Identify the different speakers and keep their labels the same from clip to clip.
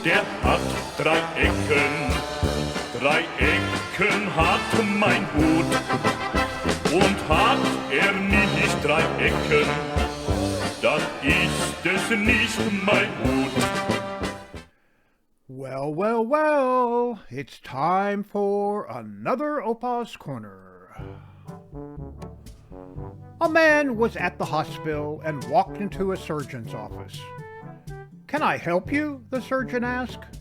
Speaker 1: der hat 3 Ecken. 3 Ecken hat mein Hut. Und hat er nicht 3 Ecken, dann ist es nicht mein Hut.
Speaker 2: Well, well, well, it's time for another Opa's Corner. A man was at the hospital and walked into a surgeon's office. "Can I help you?" the surgeon asked.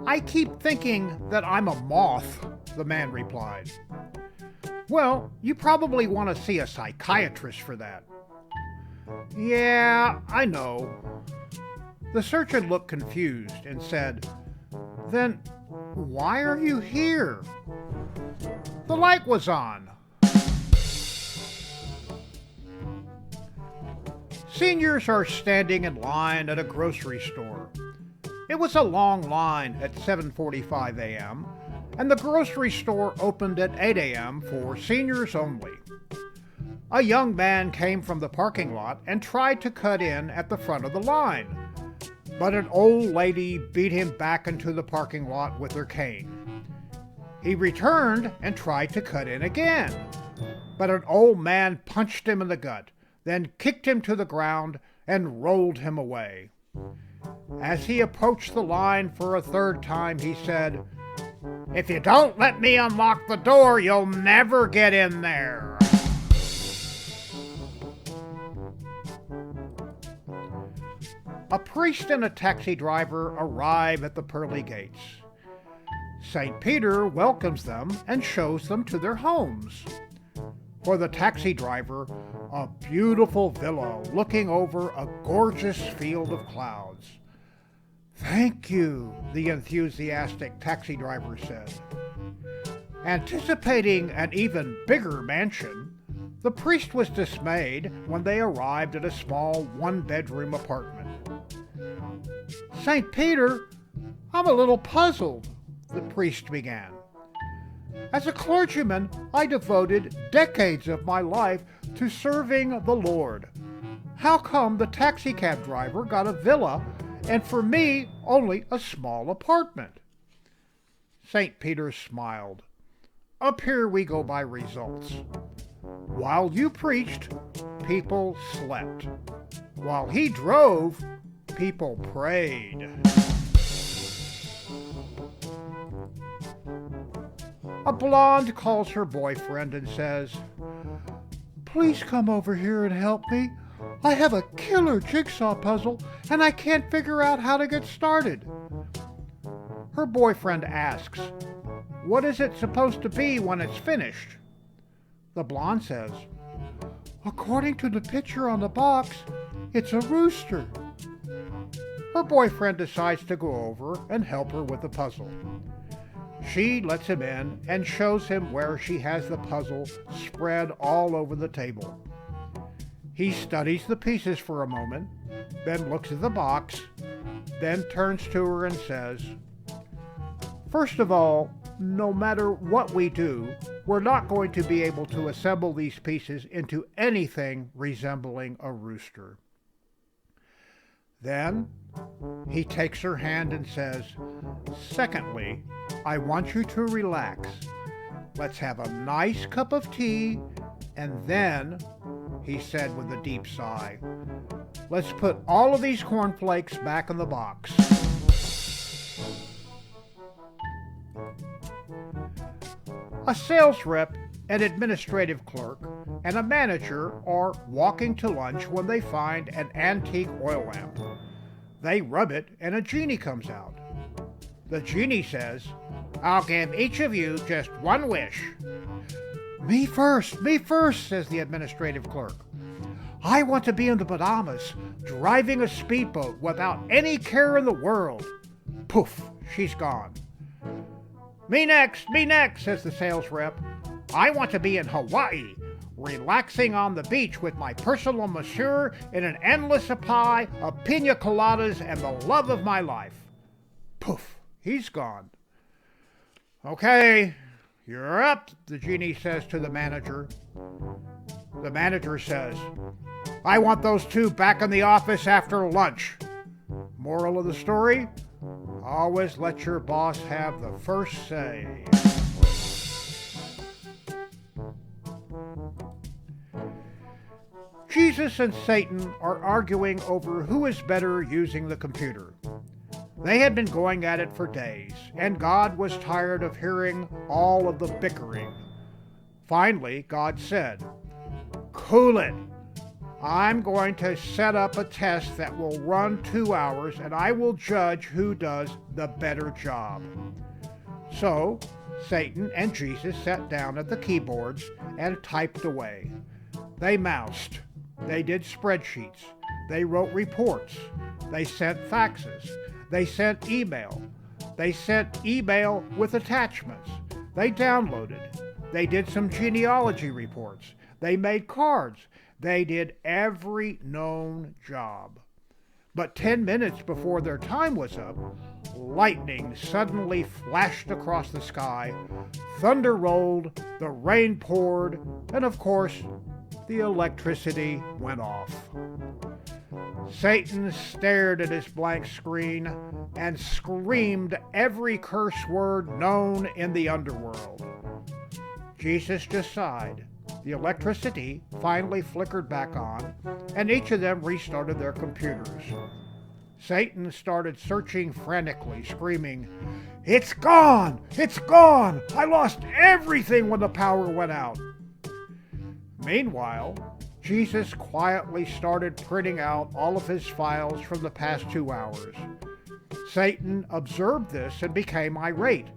Speaker 2: "I keep thinking that I'm a moth," the man replied. "Well, you probably want to see a psychiatrist for that." "Yeah, I know." The surgeon looked confused and said, "Then why are you here?" The light was on. Seniors are standing in line at a grocery store. It was a long line at 7:45 a.m., and the grocery store opened at 8 a.m. for seniors only. A young man came from the parking lot and tried to cut in at the front of the line, but an old lady beat him back into the parking lot with her cane. He returned and tried to cut in again, but an old man punched him in the gut, then kicked him to the ground and rolled him away. As he approached the line for a third time, he said, "If you don't let me unlock the door, you'll never get in there." A priest and a taxi driver arrive at the pearly gates. St. Peter welcomes them and shows them to their homes. For the taxi driver, a beautiful villa looking over a gorgeous field of clouds. "Thank you," the enthusiastic taxi driver said. Anticipating an even bigger mansion, the priest was dismayed when they arrived at a small one-bedroom apartment. "St. Peter, I'm a little puzzled," the priest began. "As a clergyman, I devoted decades of my life to serving the Lord. How come the taxicab driver got a villa and for me only a small apartment?" St. Peter smiled. "Up here we go by results. While you preached, people slept. While he drove, people prayed." A blonde calls her boyfriend and says, "Please come over here and help me. I have a killer jigsaw puzzle and I can't figure out how to get started." Her boyfriend asks, "What is it supposed to be when it's finished?" The blonde says, "According to the picture on the box, it's a rooster." Her boyfriend decides to go over and help her with the puzzle. She lets him in and shows him where she has the puzzle spread all over the table. He studies the pieces for a moment, then looks at the box, then turns to her and says, "First of all, no matter what we do, we're not going to be able to assemble these pieces into anything resembling a rooster." Then he takes her hand and says, "Secondly, I want you to relax. Let's have a nice cup of tea, and then," he said with a deep sigh, "let's put all of these cornflakes back in the box." A sales rep, an administrative clerk, and a manager are walking to lunch when they find an antique oil lamp. They rub it and a genie comes out. The genie says, "I'll give each of you just one wish." Me first, says the administrative clerk. "I want to be in the Bahamas, driving a speedboat without any care in the world." Poof, she's gone. Me next, says the sales rep. "I want to be in Hawaii, relaxing on the beach with my personal masseur in an endless supply of pina coladas and the love of my life." Poof, he's gone. "Okay, you're up," the genie says to the manager. The manager says, "I want those two back in the office after lunch." Moral of the story, Always let your boss have the first say. Jesus and Satan are arguing over who is better using the computer. They had been going at it for days, and God was tired of hearing all of the bickering. Finally, God said, "Cool it. I'm going to set up a test that will run 2 hours, and I will judge who does the better job." So, Satan and Jesus sat down at the keyboards and typed away. They moused. They did spreadsheets. They wrote reports. They sent faxes. They sent email. They sent email with attachments. They downloaded. They did some genealogy reports. They made cards. They did every known job. But 10 minutes before their time was up, lightning suddenly flashed across the sky, thunder rolled, the rain poured, and of course, the electricity went off. Satan stared at his blank screen and screamed every curse word known in the underworld. Jesus just sighed. The electricity finally flickered back on, and each of them restarted their computers. Satan started searching frantically, screaming, "It's gone! It's gone! I lost everything when the power went out!" Meanwhile, Jesus quietly started printing out all of his files from the past 2 hours. Satan observed this and became irate.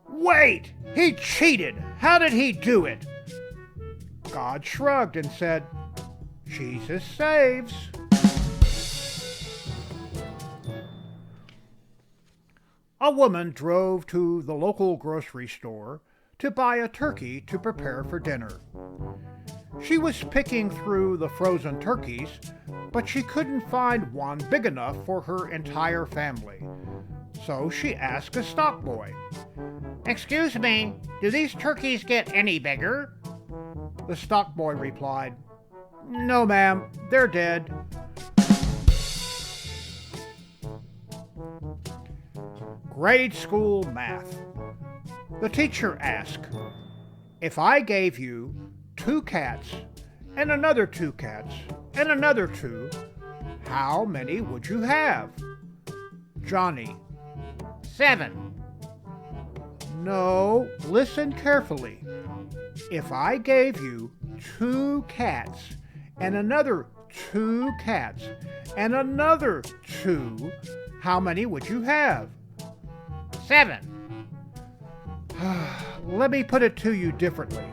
Speaker 2: "Wait! He cheated! How did he do it?" God shrugged and said, "Jesus saves." A woman drove to the local grocery store to buy a turkey to prepare for dinner. She was picking through the frozen turkeys, but she couldn't find one big enough for her entire family. So she asked a stock boy, "Excuse me, do these turkeys get any bigger?" The stock boy replied, "No, ma'am, they're dead." Grade school math. The teacher asked, "If I gave you 2 cats and another 2 cats and another 2, how many would you have?" Johnny, 7. No, listen carefully. If I gave you 2 cats and another 2 cats and another 2, how many would you have? 7. Let me put it to you differently.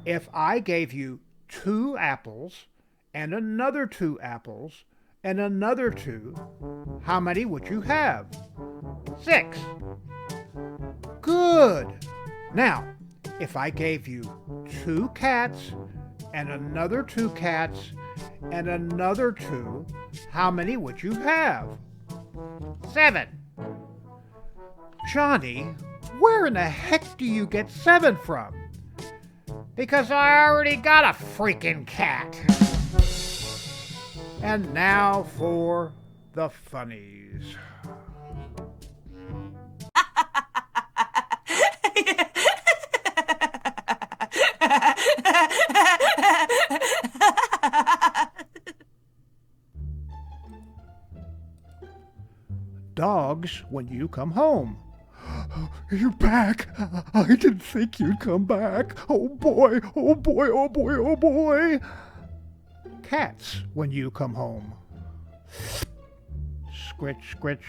Speaker 2: If I gave you 2 apples and another 2 apples and another 2, how many would you have? 6. Good. Now, if I gave you 2 cats and another 2 cats and another 2, how many would you have? 7. Johnny, where in the heck do you get 7 from? Because I already got a freaking cat. And now for the funnies. Dogs when you come home.
Speaker 3: You're back. I didn't think you'd come back. Oh boy, oh boy, oh boy, oh boy.
Speaker 2: Cats when you come home. Scritch, scritch.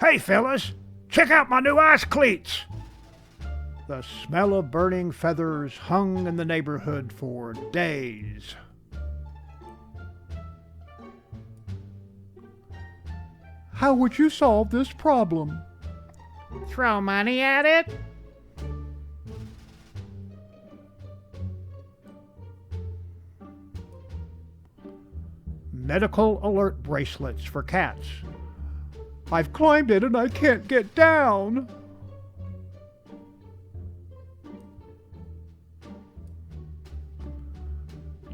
Speaker 2: Hey fellas, check out my new ice cleats. The smell of burning feathers hung in the neighborhood for days.
Speaker 3: How would you solve this problem?
Speaker 4: Throw money at it?
Speaker 2: Medical alert bracelets for cats.
Speaker 3: I've climbed it and I can't get down.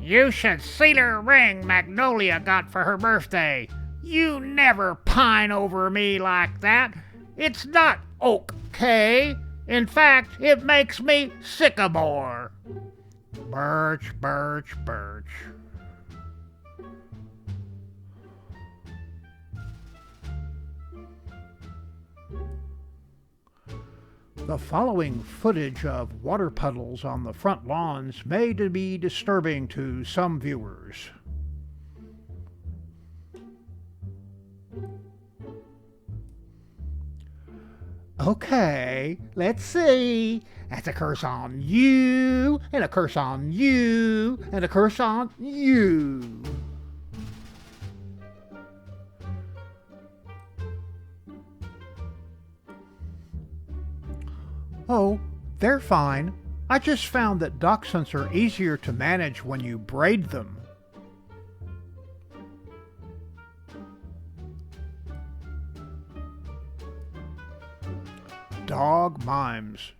Speaker 4: You should see the ring Magnolia got for her birthday. You never pine over me like that. It's not okay. In fact, it makes me sycamore. Birch, birch, birch.
Speaker 2: The following footage of water puddles on the front lawns may be disturbing to some viewers. Okay, let's see. That's a curse on you, and a curse on you, and a curse on you. Oh, they're fine. I just found that dachshunds are easier to manage when you braid them. Dog mimes.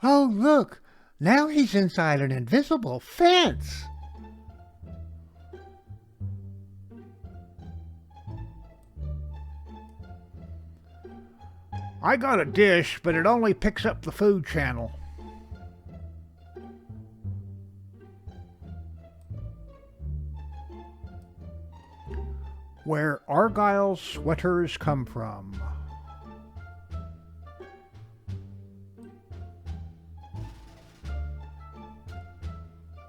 Speaker 2: Oh, look! Now he's inside an invisible fence! I got a dish, but it only picks up the Food Channel. Where Argyle's sweaters come from.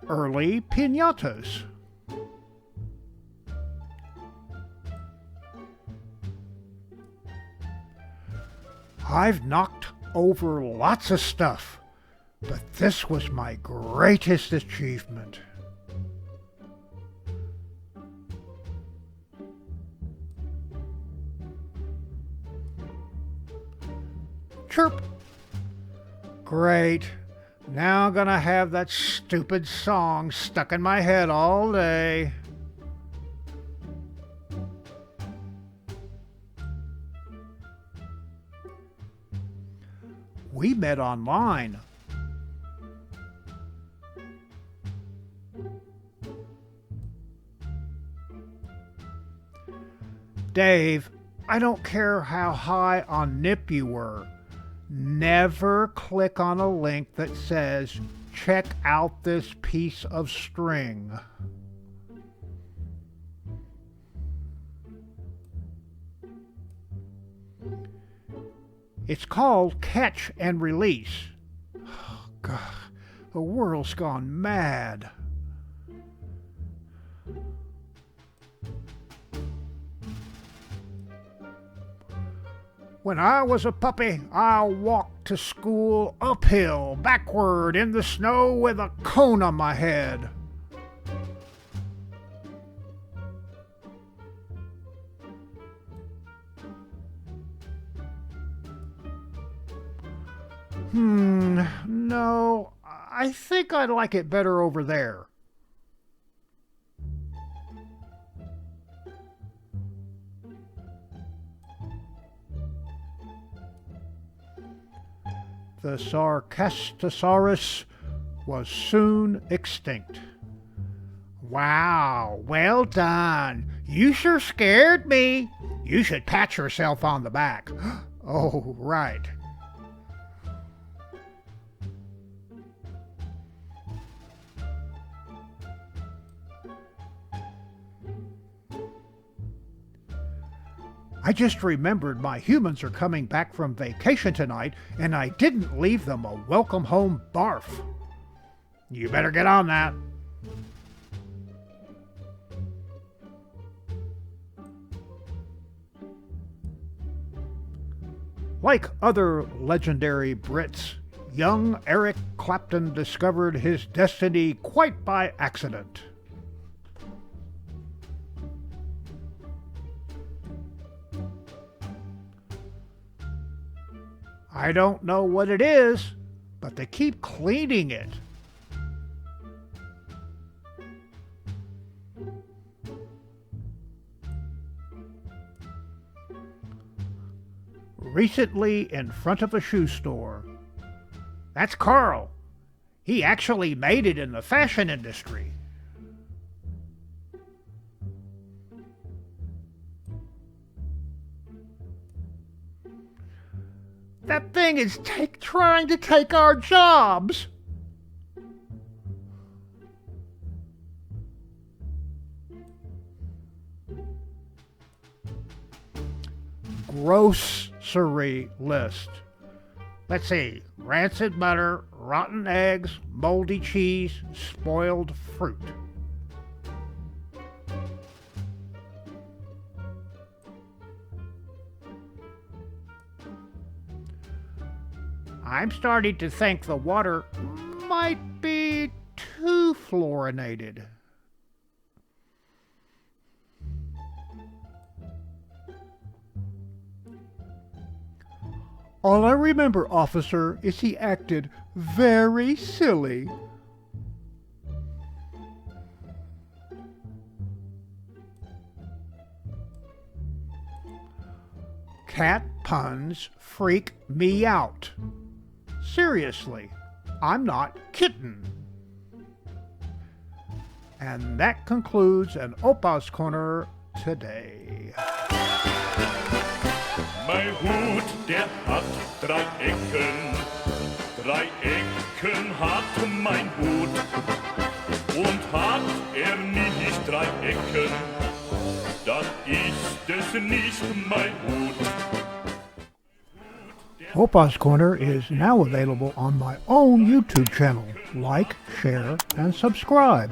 Speaker 2: Early piñatas. I've knocked over lots of stuff, but this was my greatest achievement. Chirp. Great. Now I'm gonna have that stupid song stuck in my head all day. We met online. Dave, I don't care how high on Nip you were. Never click on a link that says, check out this piece of string. It's called catch and release. Oh, God, the world's gone mad. When I was a puppy, I walked to school uphill, backward in the snow with a cone on my head. No, I think I'd like it better over there. The Sarcastosaurus was soon extinct. Wow, well done. You sure scared me. You should pat yourself on the back. Oh, right. I just remembered my humans are coming back from vacation tonight, and I didn't leave them a welcome home barf. You better get on that. Like other legendary Brits, young Eric Clapton discovered his destiny quite by accident. I don't know what it is, but they keep cleaning it. Recently in front of a shoe store. That's Carl. He actually made it in the fashion industry. That thing is trying to take our jobs. Grocery list.
Speaker 4: Let's see. Rancid butter, rotten eggs, moldy cheese, spoiled fruit. I'm starting to think the water
Speaker 2: Might be too fluorinated. All I remember, officer, is he acted very silly. Cat puns freak me out. Seriously, I'm not kidding. And that concludes an Opa's Corner today.
Speaker 1: Mein Hut, der hat 3 Ecken. 3 Ecken hat mein Hut. Und hat er nicht 3 Ecken, dann ist es nicht mein Hut.
Speaker 2: Opa's Corner is now available on my own YouTube channel. Like, share, and subscribe.